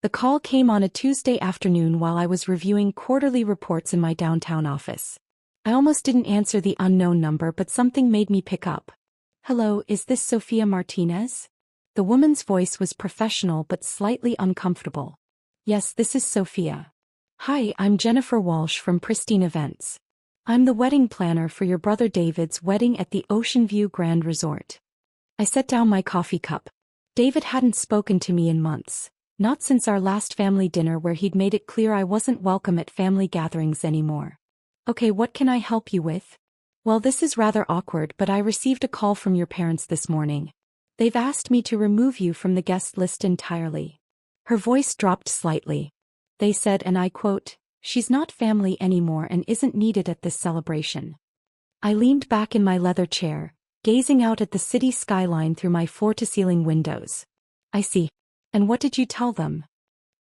The call came on a Tuesday afternoon while I was reviewing quarterly reports in my downtown office. I almost didn't answer the unknown number, but something made me pick up. "Hello, is this Sofia Martinez?" The woman's voice was professional but slightly uncomfortable. "Yes, this is Sophia. Hi, I'm Jennifer Walsh from Pristine Events. I'm the wedding planner for your brother David's wedding at the Ocean View Grand Resort." I set down my coffee cup. David hadn't spoken to me in months, not since our last family dinner where he'd made it clear I wasn't welcome at family gatherings anymore. "Okay, what can I help you with?" "Well, this is rather awkward, but I received a call from your parents this morning. They've asked me to remove you from the guest list entirely." Her voice dropped slightly. They said, and I quote, "She's not family anymore and isn't needed at this celebration." I leaned back in my leather chair, gazing out at the city skyline through my floor-to-ceiling windows. "I see. And what did you tell them?"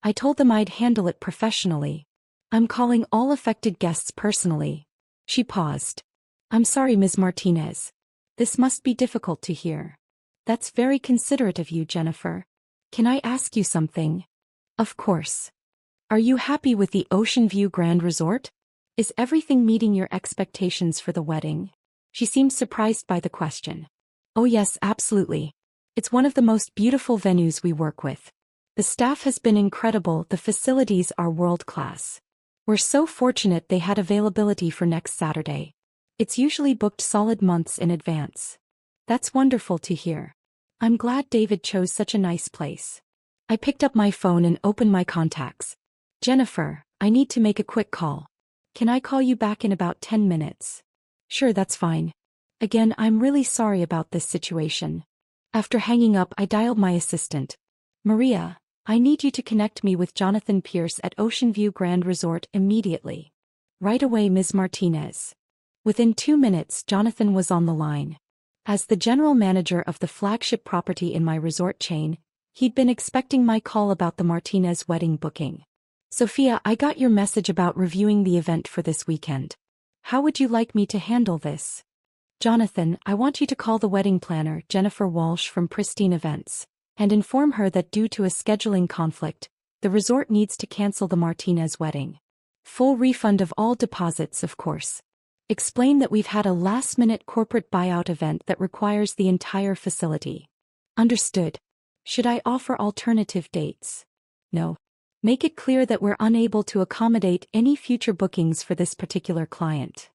"I told them I'd handle it professionally. I'm calling all affected guests personally." She paused. "I'm sorry, Ms. Martinez. This must be difficult to hear." "That's very considerate of you, Jennifer. Can I ask you something?" "Of course. Are you happy with the Ocean View Grand Resort? Is everything meeting your expectations for the wedding?" She seemed surprised by the question. "Oh yes, absolutely. It's one of the most beautiful venues we work with. The staff has been incredible, the facilities are world-class. We're so fortunate they had availability for next Saturday. It's usually booked solid months in advance." "That's wonderful to hear. I'm glad David chose such a nice place." I picked up my phone and opened my contacts. "Jennifer, I need to make a quick call. Can I call you back in about 10 minutes? "Sure, that's fine. Again, I'm really sorry about this situation." After hanging up, I dialed my assistant. "Maria, I need you to connect me with Jonathan Pierce at Ocean View Grand Resort immediately." "Right away, Ms. Martinez." Within 2 minutes, Jonathan was on the line. As the general manager of the flagship property in my resort chain, he'd been expecting my call about the Martinez wedding booking. "Sophia, I got your message about reviewing the event for this weekend. How would you like me to handle this?" "Jonathan, I want you to call the wedding planner, Jennifer Walsh from Pristine Events, and inform her that due to a scheduling conflict, the resort needs to cancel the Martinez wedding. Full refund of all deposits, of course. Explain that we've had a last-minute corporate buyout event that requires the entire facility." "Understood. Should I offer alternative dates?" "No. Make it clear that we're unable to accommodate any future bookings for this particular client."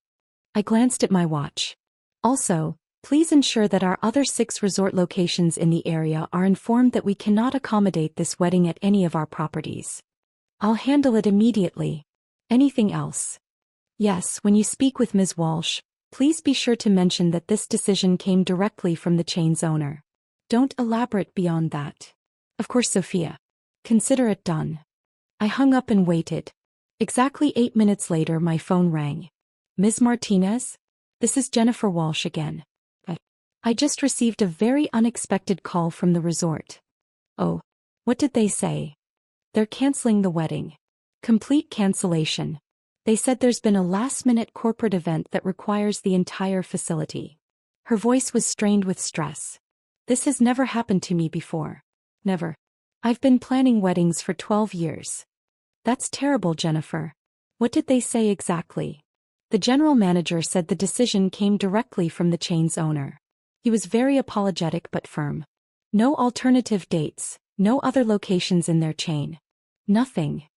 I glanced at my watch. "Also, please ensure that our other 6 resort locations in the area are informed that we cannot accommodate this wedding at any of our properties." "I'll handle it immediately. Anything else?" "Yes, when you speak with Ms. Walsh, please be sure to mention that this decision came directly from the chain's owner. Don't elaborate beyond that." "Of course, Sophia. Consider it done." I hung up and waited. Exactly 8 minutes later, my phone rang. "Ms. Martinez? This is Jennifer Walsh again. I just received a very unexpected call from the resort." "Oh, what did they say?" "They're canceling the wedding. Complete cancellation. They said there's been a last-minute corporate event that requires the entire facility." Her voice was strained with stress. "This has never happened to me before. Never. I've been planning weddings for 12 years. "That's terrible, Jennifer. What did they say exactly?" The general manager said the decision came directly from the chain's owner. He was very apologetic but firm. No alternative dates, no other locations in their chain. Nothing.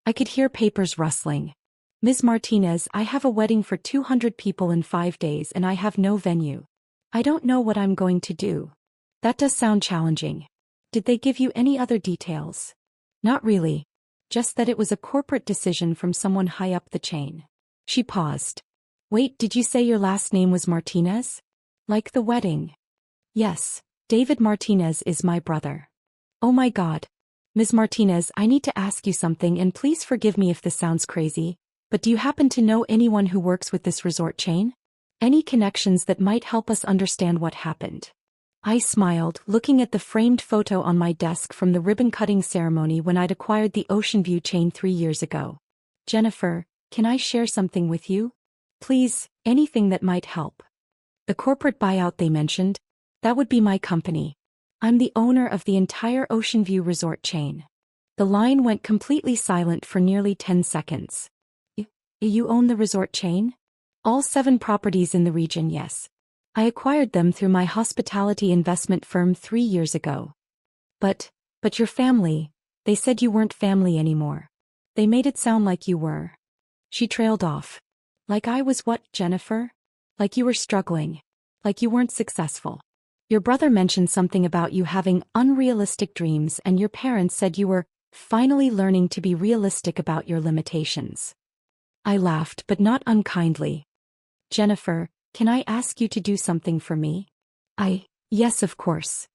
I could hear papers rustling. "Ms. Martinez, I have a wedding for 200 people in 5 days and I have no venue. I don't know what I'm going to do." "That does sound challenging. Did they give you any other details?" "Not really. Just that it was a corporate decision from someone high up the chain." She paused. "Wait, did you say your last name was Martinez? Like the wedding?" "Yes, David Martinez is my brother." "Oh my God. Ms. Martinez, I need to ask you something, and please forgive me if this sounds crazy, but do you happen to know anyone who works with this resort chain? Any connections that might help us understand what happened?" I smiled, looking at the framed photo on my desk from the ribbon-cutting ceremony when I'd acquired the Ocean View chain 3 years ago. "Jennifer, can I share something with you? Please, anything that might help." "The corporate buyout they mentioned? That would be my company. I'm the owner of the entire Ocean View resort chain." The line went completely silent for nearly 10 seconds. You own the resort chain? All 7 properties in the region, yes. I acquired them through my hospitality investment firm 3 years ago. But your family, they said you weren't family anymore. They made it sound like you were. She trailed off. Like I was what, Jennifer? Like you were struggling. Like you weren't successful. Your brother mentioned something about you having unrealistic dreams, and your parents said you were finally learning to be realistic about your limitations. I laughed, but not unkindly. Jennifer, can I ask you to do something for me? Yes, of course.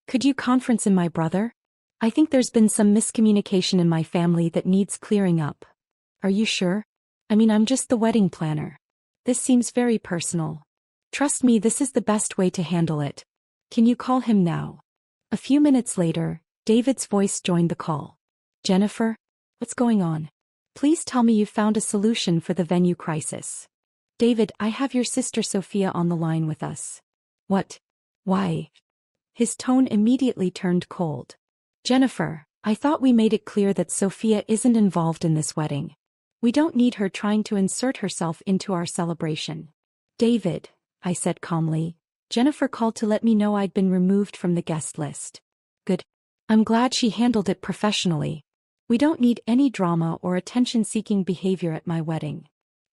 Could you conference in my brother? I think there's been some miscommunication in my family that needs clearing up. Are you sure? I mean, I'm just the wedding planner. This seems very personal. Trust me, this is the best way to handle it. Can you call him now? A few minutes later, David's voice joined the call. Jennifer? What's going on? Please tell me you've found a solution for the venue crisis. David, I have your sister Sophia on the line with us. What? Why? His tone immediately turned cold. Jennifer, I thought we made it clear that Sophia isn't involved in this wedding. We don't need her trying to insert herself into our celebration. David, I said calmly, Jennifer called to let me know I'd been removed from the guest list. Good. I'm glad she handled it professionally. We don't need any drama or attention-seeking behavior at my wedding.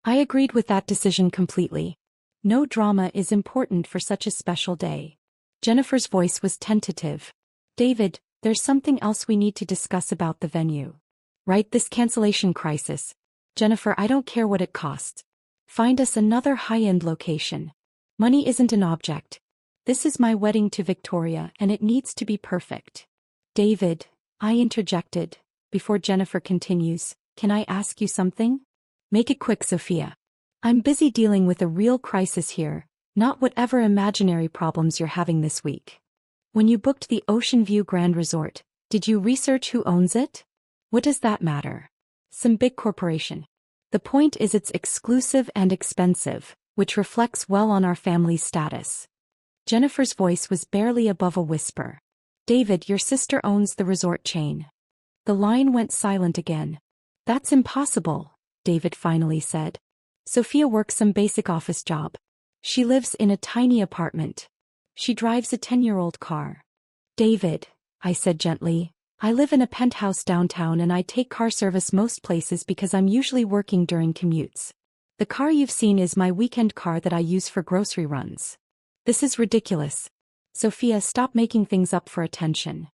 I agreed with that decision completely. No drama is important for such a special day. Jennifer's voice was tentative. David, there's something else we need to discuss about the venue. Right, this cancellation crisis. Jennifer, I don't care what it costs. Find us another high-end location. Money isn't an object. This is my wedding to Victoria, and it needs to be perfect. David, I interjected. Before Jennifer continues, can I ask you something? Make it quick, Sophia. I'm busy dealing with a real crisis here, not whatever imaginary problems you're having this week. When you booked the Ocean View Grand Resort, did you research who owns it? What does that matter? Some big corporation. The point is it's exclusive and expensive, which reflects well on our family's status. Jennifer's voice was barely above a whisper. David, your sister owns the resort chain. The line went silent again. That's impossible, David finally said. Sophia works some basic office job. She lives in a tiny apartment. She drives a 10-year-old car. David, I said gently, I live in a penthouse downtown and I take car service most places because I'm usually working during commutes. The car you've seen is my weekend car that I use for grocery runs. This is ridiculous. Sophia, stop making things up for attention.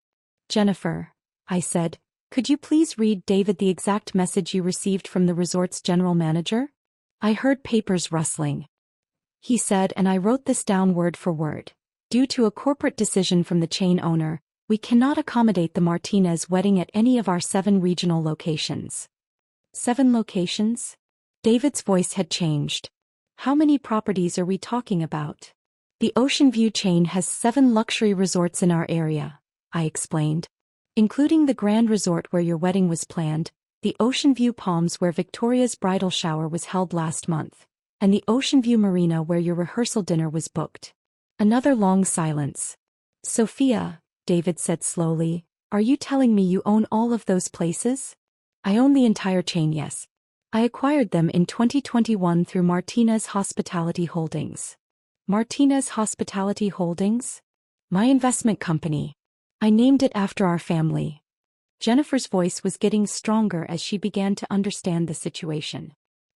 Jennifer, I said, could you please read David the exact message you received from the resort's general manager? I heard papers rustling. He said, and I wrote this down word for word. Due to a corporate decision from the chain owner, we cannot accommodate the Martinez wedding at any of our 7 regional locations. 7 locations? David's voice had changed. How many properties are we talking about? The Ocean View chain has 7 luxury resorts in our area, I explained. Including the Grand Resort where your wedding was planned, the Ocean View Palms where Victoria's bridal shower was held last month, and the Ocean View Marina where your rehearsal dinner was booked. Another long silence. Sophia, David said slowly, are you telling me you own all of those places? I own the entire chain, yes. I acquired them in 2021 through Martinez Hospitality Holdings. Martinez Hospitality Holdings? My investment company. I named it after our family. Jennifer's voice was getting stronger as she began to understand the situation.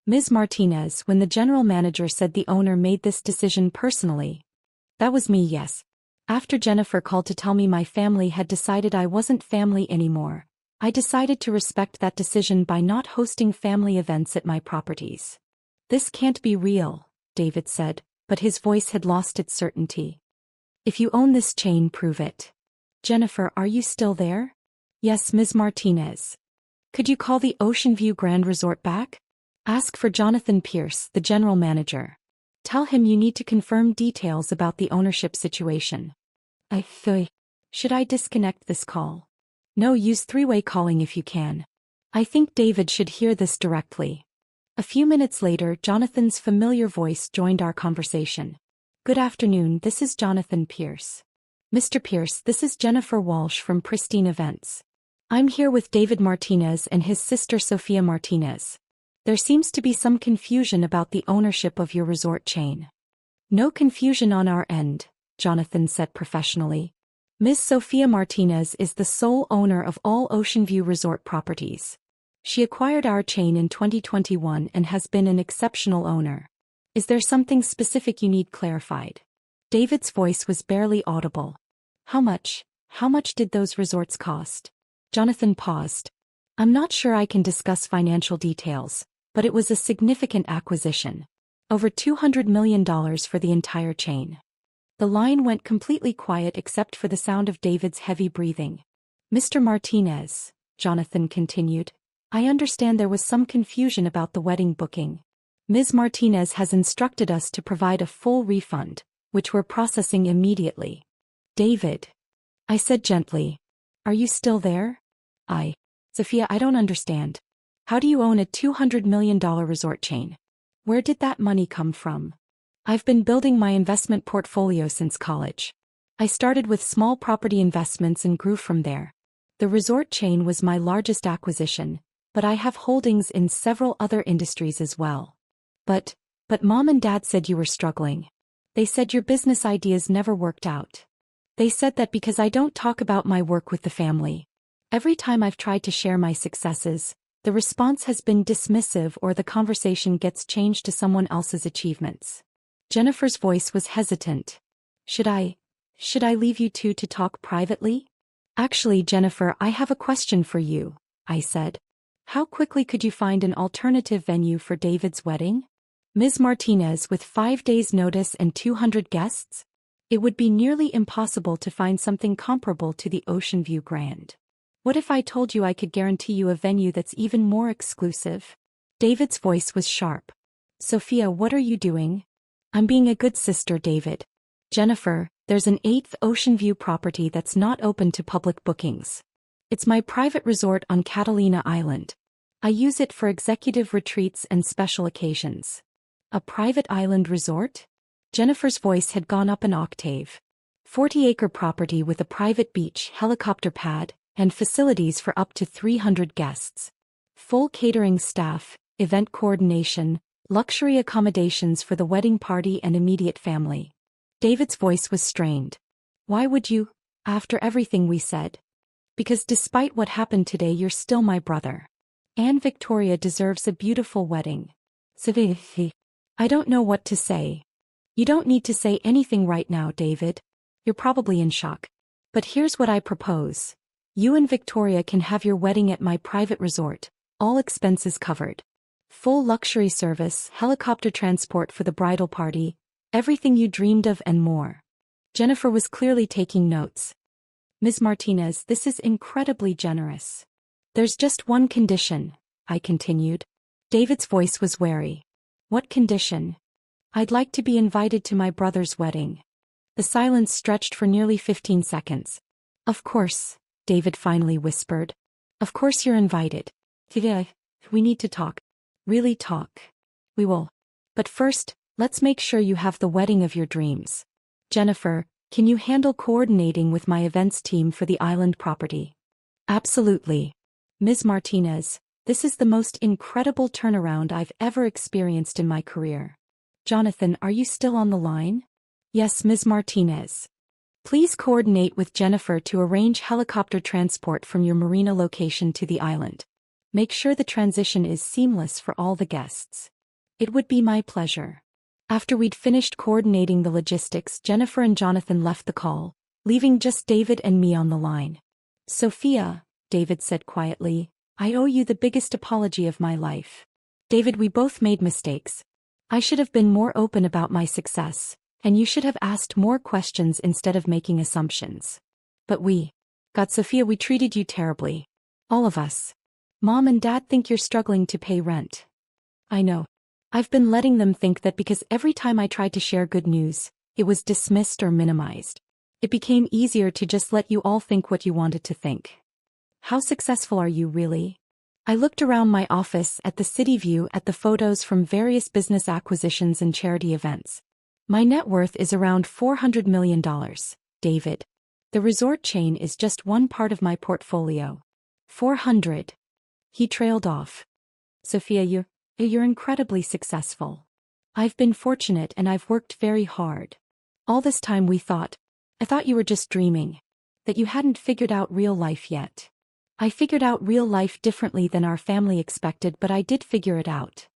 Ms. Martinez, when the general manager said the owner made this decision personally. That was me, yes. After Jennifer called to tell me my family had decided I wasn't family anymore, I decided to respect that decision by not hosting family events at my properties. This can't be real, David said, but his voice had lost its certainty. If you own this chain, prove it. Jennifer, are you still there? Yes, Ms. Martinez. Could you call the Ocean View Grand Resort back? Ask for Jonathan Pierce, the general manager. Tell him you need to confirm details about the ownership situation. Should I disconnect this call? No, use 3-way calling if you can. I think David should hear this directly. A few minutes later, Jonathan's familiar voice joined our conversation. Good afternoon, this is Jonathan Pierce. Mr. Pierce, this is Jennifer Walsh from Pristine Events. I'm here with David Martinez and his sister Sofia Martinez. There seems to be some confusion about the ownership of your resort chain. No confusion on our end, Jonathan said professionally. Ms. Sofia Martinez is the sole owner of all Ocean View Resort properties. She acquired our chain in 2021 and has been an exceptional owner. Is there something specific you need clarified? David's voice was barely audible. How much did those resorts cost? Jonathan paused. I'm not sure I can discuss financial details, but it was a significant acquisition. Over $200 million for the entire chain. The line went completely quiet except for the sound of David's heavy breathing. Mr. Martinez, Jonathan continued, I understand there was some confusion about the wedding booking. Ms. Martinez has instructed us to provide a full refund, which we're processing immediately. David, I said gently, are you still there? Sophia, I don't understand. How do you own a $200 million resort chain? Where did that money come from? I've been building my investment portfolio since college. I started with small property investments and grew from there. The resort chain was my largest acquisition, but I have holdings in several other industries as well. But Mom and Dad said you were struggling. They said your business ideas never worked out. They said that because I don't talk about my work with the family. Every time I've tried to share my successes, the response has been dismissive or the conversation gets changed to someone else's achievements. Jennifer's voice was hesitant. Should I leave you two to talk privately? Actually, Jennifer, I have a question for you, I said. How quickly could you find an alternative venue for David's wedding? Ms. Martinez, with 5 days' notice and 200 guests? It would be nearly impossible to find something comparable to the Ocean View Grand. What if I told you I could guarantee you a venue that's even more exclusive? David's voice was sharp. Sophia, what are you doing? I'm being a good sister, David. Jennifer, there's an 8th Ocean View property that's not open to public bookings. It's my private resort on Catalina Island. I use it for executive retreats and special occasions. A private island resort? Jennifer's voice had gone up an octave. 40-acre property with a private beach, helicopter pad, and facilities for up to 300 guests. Full catering staff, event coordination, luxury accommodations for the wedding party and immediate family. David's voice was strained. Why would you, after everything we said? Because despite what happened today, you're still my brother. Anne Victoria deserves a beautiful wedding. I don't know what to say. You don't need to say anything right now, David. You're probably in shock. But here's what I propose. You and Victoria can have your wedding at my private resort, all expenses covered. Full luxury service, helicopter transport for the bridal party, everything you dreamed of and more. Jennifer was clearly taking notes. Ms. Martinez, this is incredibly generous. There's just one condition, I continued. David's voice was wary. What condition? I'd like to be invited to my brother's wedding. The silence stretched for nearly 15 seconds. Of course, David finally whispered. Of course you're invited. We need to talk. Really talk. We will. But first, let's make sure you have the wedding of your dreams. Jennifer, can you handle coordinating with my events team for the island property? Absolutely. Ms. Martinez, this is the most incredible turnaround I've ever experienced in my career. Jonathan, are you still on the line? Yes, Ms. Martinez. Please coordinate with Jennifer to arrange helicopter transport from your marina location to the island. Make sure the transition is seamless for all the guests. It would be my pleasure. After we'd finished coordinating the logistics, Jennifer and Jonathan left the call, leaving just David and me on the line. Sophia, David said quietly, I owe you the biggest apology of my life. David, we both made mistakes. I should have been more open about my success, and you should have asked more questions instead of making assumptions. But Sophia, we treated you terribly. All of us. Mom and Dad think you're struggling to pay rent. I know. I've been letting them think that because every time I tried to share good news, it was dismissed or minimized. It became easier to just let you all think what you wanted to think. How successful are you really? I looked around my office at the city view at the photos from various business acquisitions and charity events. My net worth is around $400 million, David. The resort chain is just one part of my portfolio. 400. He trailed off. Sophia, you're incredibly successful. I've been fortunate and I've worked very hard. All this time I thought you were just dreaming. That you hadn't figured out real life yet. I figured out real life differently than our family expected, but I did figure it out.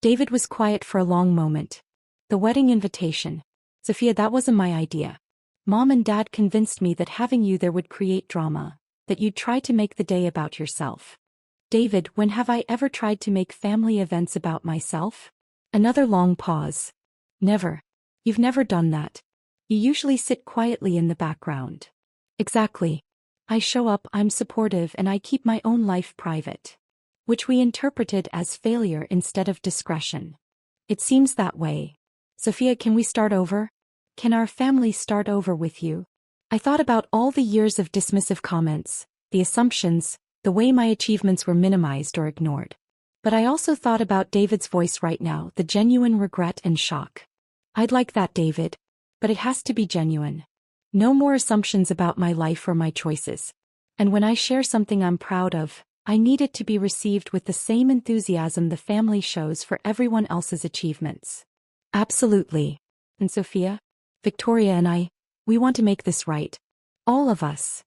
David was quiet for a long moment. The wedding invitation. Sophia, that wasn't my idea. Mom and Dad convinced me that having you there would create drama, that you'd try to make the day about yourself. David, when have I ever tried to make family events about myself? Another long pause. Never. You've never done that. You usually sit quietly in the background. Exactly. I show up, I'm supportive, and I keep my own life private. Which we interpreted as failure instead of discretion. It seems that way. Sophia, can we start over? Can our family start over with you? I thought about all the years of dismissive comments, the assumptions, the way my achievements were minimized or ignored. But I also thought about David's voice right now, the genuine regret and shock. I'd like that, David. But it has to be genuine. No more assumptions about my life or my choices. And when I share something I'm proud of, I need it to be received with the same enthusiasm the family shows for everyone else's achievements. Absolutely. And Sophia, Victoria and we want to make this right. All of us.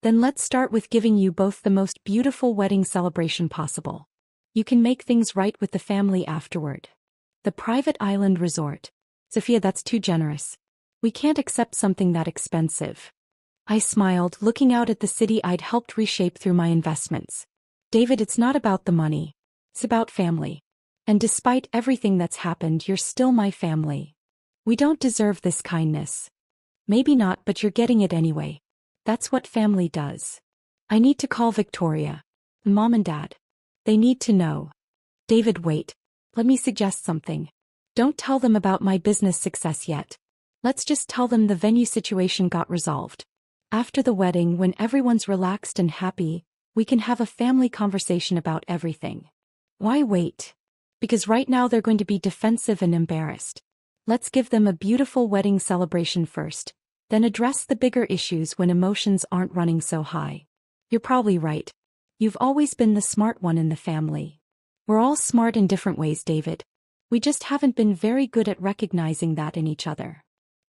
Then let's start with giving you both the most beautiful wedding celebration possible. You can make things right with the family afterward. The private island resort. Sophia, that's too generous. We can't accept something that expensive. I smiled, looking out at the city I'd helped reshape through my investments. David, it's not about the money. It's about family. And despite everything that's happened, you're still my family. We don't deserve this kindness. Maybe not, but you're getting it anyway. That's what family does. I need to call Victoria. Mom and Dad. They need to know. David, wait. Let me suggest something. Don't tell them about my business success yet. Let's just tell them the venue situation got resolved. After the wedding, when everyone's relaxed and happy, we can have a family conversation about everything. Why wait? Because right now they're going to be defensive and embarrassed. Let's give them a beautiful wedding celebration first, then address the bigger issues when emotions aren't running so high. You're probably right. You've always been the smart one in the family. We're all smart in different ways, David. We just haven't been very good at recognizing that in each other.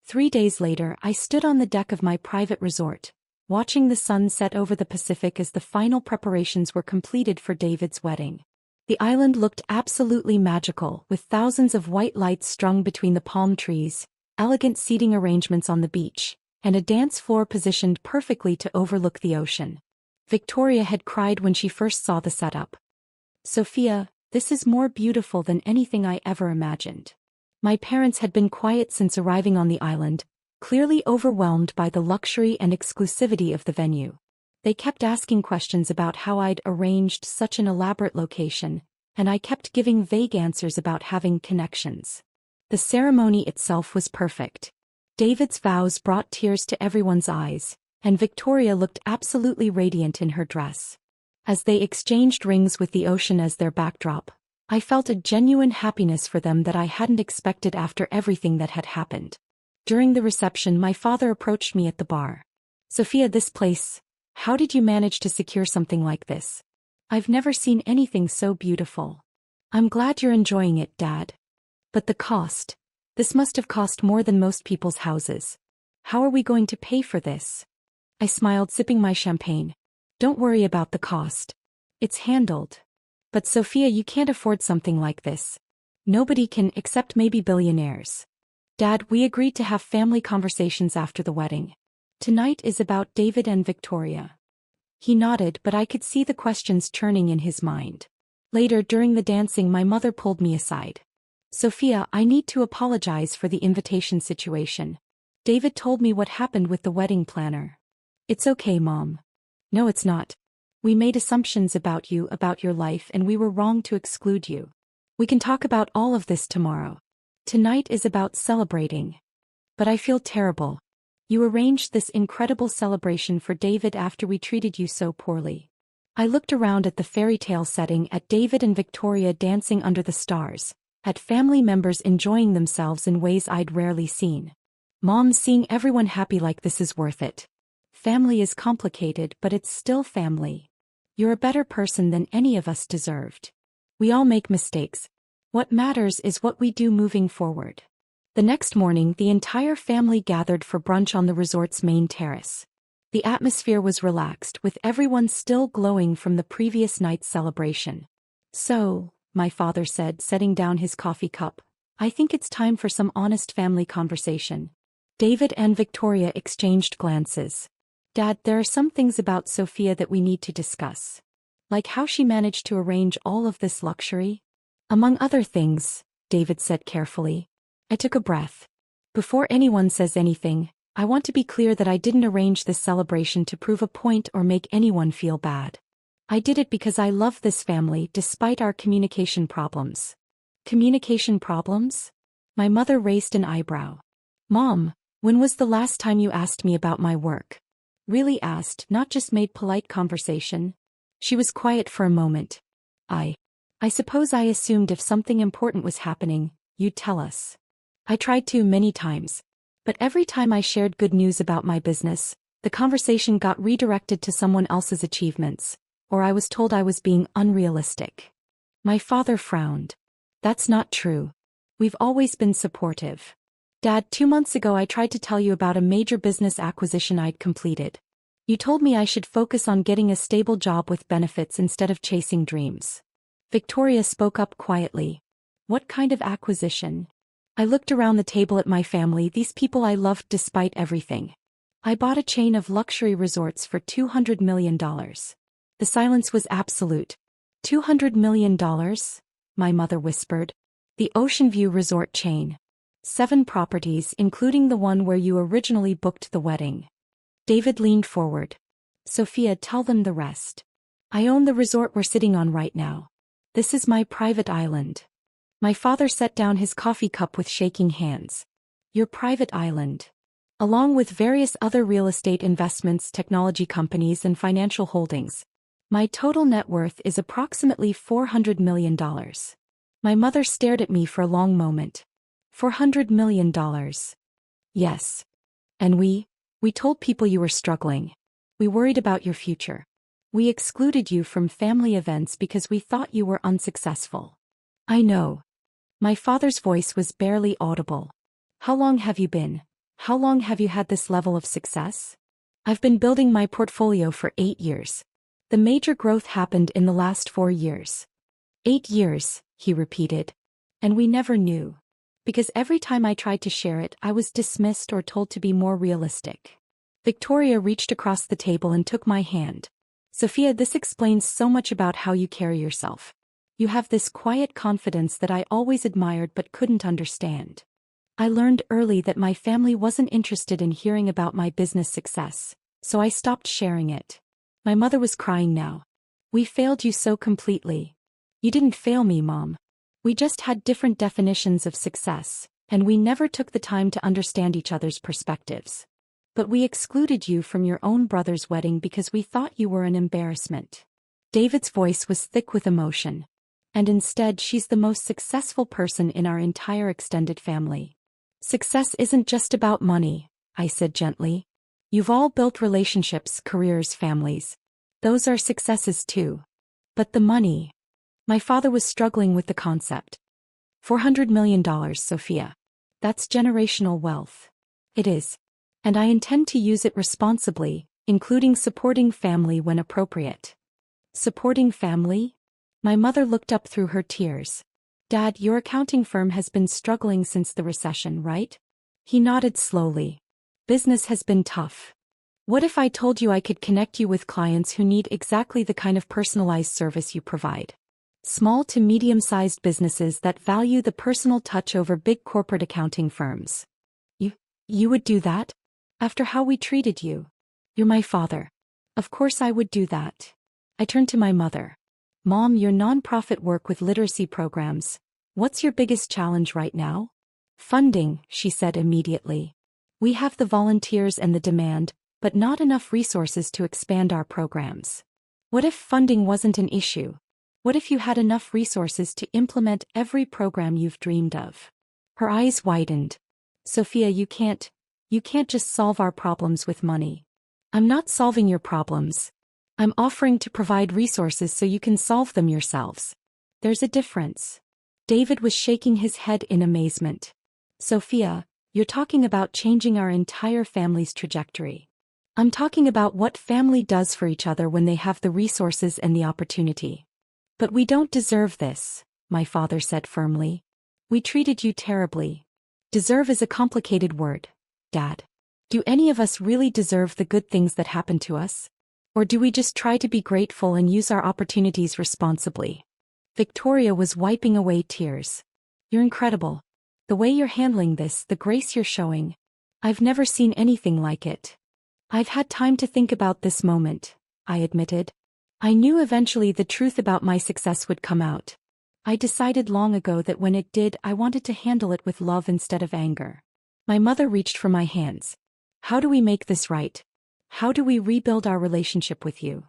3 days later, I stood on the deck of my private resort, watching the sun set over the Pacific as the final preparations were completed for David's wedding. The island looked absolutely magical, with thousands of white lights strung between the palm trees, elegant seating arrangements on the beach, and a dance floor positioned perfectly to overlook the ocean. Victoria had cried when she first saw the setup. Sophia, this is more beautiful than anything I ever imagined. My parents had been quiet since arriving on the island, clearly overwhelmed by the luxury and exclusivity of the venue. They kept asking questions about how I'd arranged such an elaborate location, and I kept giving vague answers about having connections. The ceremony itself was perfect. David's vows brought tears to everyone's eyes, and Victoria looked absolutely radiant in her dress. As they exchanged rings with the ocean as their backdrop, I felt a genuine happiness for them that I hadn't expected after everything that had happened. During the reception, my father approached me at the bar. Sophia, this place, how did you manage to secure something like this? I've never seen anything so beautiful. I'm glad you're enjoying it, Dad. But the cost. This must have cost more than most people's houses. How are we going to pay for this? I smiled, sipping my champagne. Don't worry about the cost. It's handled. But Sophia, you can't afford something like this. Nobody can, except maybe billionaires. Dad, we agreed to have family conversations after the wedding. Tonight is about David and Victoria. He nodded, but I could see the questions churning in his mind. Later, during the dancing, my mother pulled me aside. Sophia, I need to apologize for the invitation situation. David told me what happened with the wedding planner. It's okay, Mom. No, it's not. We made assumptions about you, about your life, and we were wrong to exclude you. We can talk about all of this tomorrow. Tonight is about celebrating. But I feel terrible. You arranged this incredible celebration for David after we treated you so poorly. I looked around at the fairy tale setting, at David and Victoria dancing under the stars, at family members enjoying themselves in ways I'd rarely seen. Mom, seeing everyone happy like this is worth it. Family is complicated, but it's still family. You're a better person than any of us deserved. We all make mistakes. What matters is what we do moving forward. The next morning, the entire family gathered for brunch on the resort's main terrace. The atmosphere was relaxed, with everyone still glowing from the previous night's celebration. So, my father said, setting down his coffee cup, I think it's time for some honest family conversation. David and Victoria exchanged glances. Dad, there are some things about Sophia that we need to discuss. Like how she managed to arrange all of this luxury? Among other things, David said carefully. I took a breath. Before anyone says anything, I want to be clear that I didn't arrange this celebration to prove a point or make anyone feel bad. I did it because I love this family despite our communication problems. Communication problems? My mother raised an eyebrow. Mom, when was the last time you asked me about my work? Really asked, not just made polite conversation. She was quiet for a moment. I suppose I assumed if something important was happening, you'd tell us. I tried to many times. But every time I shared good news about my business, the conversation got redirected to someone else's achievements, or I was told I was being unrealistic. My father frowned. That's not true. We've always been supportive. Dad, 2 months ago I tried to tell you about a major business acquisition I'd completed. You told me I should focus on getting a stable job with benefits instead of chasing dreams. Victoria spoke up quietly. What kind of acquisition? I looked around the table at my family, these people I loved despite everything. I bought a chain of luxury resorts for $200 million. The silence was absolute. $200 million? My mother whispered. The Ocean View Resort chain. 7 properties, including the one where you originally booked the wedding. David leaned forward. Sophia, tell them the rest. I own the resort we're sitting on right now. This is my private island. My father set down his coffee cup with shaking hands. Your private island. Along with various other real estate investments, technology companies, and financial holdings. My total net worth is approximately $400 million. My mother stared at me for a long moment. $400 million. Yes. And we told people you were struggling. We worried about your future. We excluded you from family events because we thought you were unsuccessful. I know. My father's voice was barely audible. How long have you been? How long have you had this level of success? I've been building my portfolio for 8 years. The major growth happened in the last 4 years. 8 years, he repeated. And we never knew. Because every time I tried to share it, I was dismissed or told to be more realistic. Victoria reached across the table and took my hand. Sophia, this explains so much about how you carry yourself. You have this quiet confidence that I always admired but couldn't understand. I learned early that my family wasn't interested in hearing about my business success, so I stopped sharing it. My mother was crying now. We failed you so completely. You didn't fail me, Mom. We just had different definitions of success, and we never took the time to understand each other's perspectives. But we excluded you from your own brother's wedding because we thought you were an embarrassment. David's voice was thick with emotion. And instead, she's the most successful person in our entire extended family. Success isn't just about money, I said gently. You've all built relationships, careers, families. Those are successes too. But the money. My father was struggling with the concept. $400 million, Sophia. That's generational wealth. It is. And I intend to use it responsibly, including supporting family when appropriate. Supporting family? My mother looked up through her tears. Dad, your accounting firm has been struggling since the recession, right? He nodded slowly. Business has been tough. What if I told you I could connect you with clients who need exactly the kind of personalized service you provide? Small to medium-sized businesses that value the personal touch over big corporate accounting firms. You would do that? After how we treated you? You're my father. Of course I would do that. I turned to my mother. Mom, your nonprofit work with literacy programs. What's your biggest challenge right now? Funding, she said immediately. We have the volunteers and the demand, but not enough resources to expand our programs. What if funding wasn't an issue? What if you had enough resources to implement every program you've dreamed of? Her eyes widened. Sophia, you can't just solve our problems with money. I'm not solving your problems. I'm offering to provide resources so you can solve them yourselves. There's a difference. David was shaking his head in amazement. Sophia, you're talking about changing our entire family's trajectory. I'm talking about what family does for each other when they have the resources and the opportunity. But we don't deserve this, my father said firmly. We treated you terribly. Deserve is a complicated word, Dad. Do any of us really deserve the good things that happen to us? Or do we just try to be grateful and use our opportunities responsibly? Victoria was wiping away tears. You're incredible. The way you're handling this, the grace you're showing. I've never seen anything like it. I've had time to think about this moment, I admitted. I knew eventually the truth about my success would come out. I decided long ago that when it did, I wanted to handle it with love instead of anger. My mother reached for my hands. How do we make this right? How do we rebuild our relationship with you?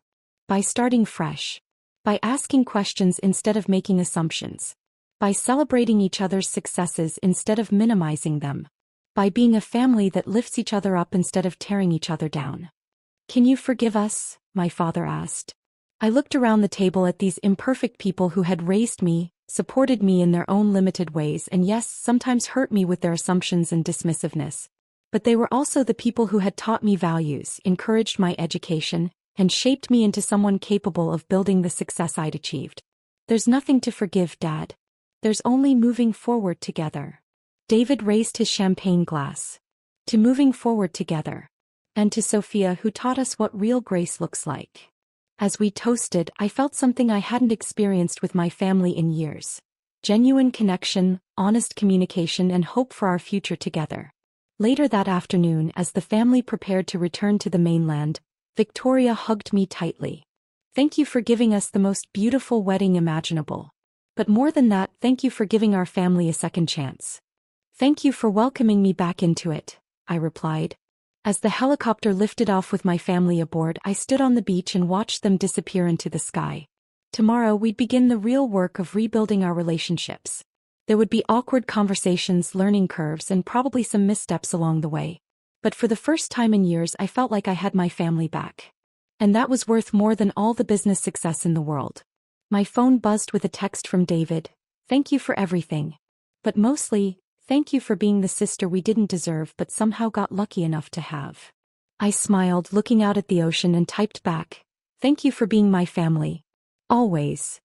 By starting fresh. By asking questions instead of making assumptions. By celebrating each other's successes instead of minimizing them. By being a family that lifts each other up instead of tearing each other down. Can you forgive us? My father asked. I looked around the table at these imperfect people who had raised me, supported me in their own limited ways, and yes, sometimes hurt me with their assumptions and dismissiveness. But they were also the people who had taught me values, encouraged my education, and shaped me into someone capable of building the success I'd achieved. There's nothing to forgive, Dad. There's only moving forward together. David raised his champagne glass. To moving forward together. And to Sophia, who taught us what real grace looks like. As we toasted, I felt something I hadn't experienced with my family in years. Genuine connection, honest communication, and hope for our future together. Later that afternoon, as the family prepared to return to the mainland, Victoria hugged me tightly. Thank you for giving us the most beautiful wedding imaginable. But more than that, thank you for giving our family a second chance. Thank you for welcoming me back into it, I replied. As the helicopter lifted off with my family aboard, I stood on the beach and watched them disappear into the sky. Tomorrow we'd begin the real work of rebuilding our relationships. There would be awkward conversations, learning curves, and probably some missteps along the way. But for the first time in years, I felt like I had my family back. And that was worth more than all the business success in the world. My phone buzzed with a text from David. Thank you for everything. But mostly, thank you for being the sister we didn't deserve but somehow got lucky enough to have. I smiled, looking out at the ocean, and typed back, thank you for being my family. Always.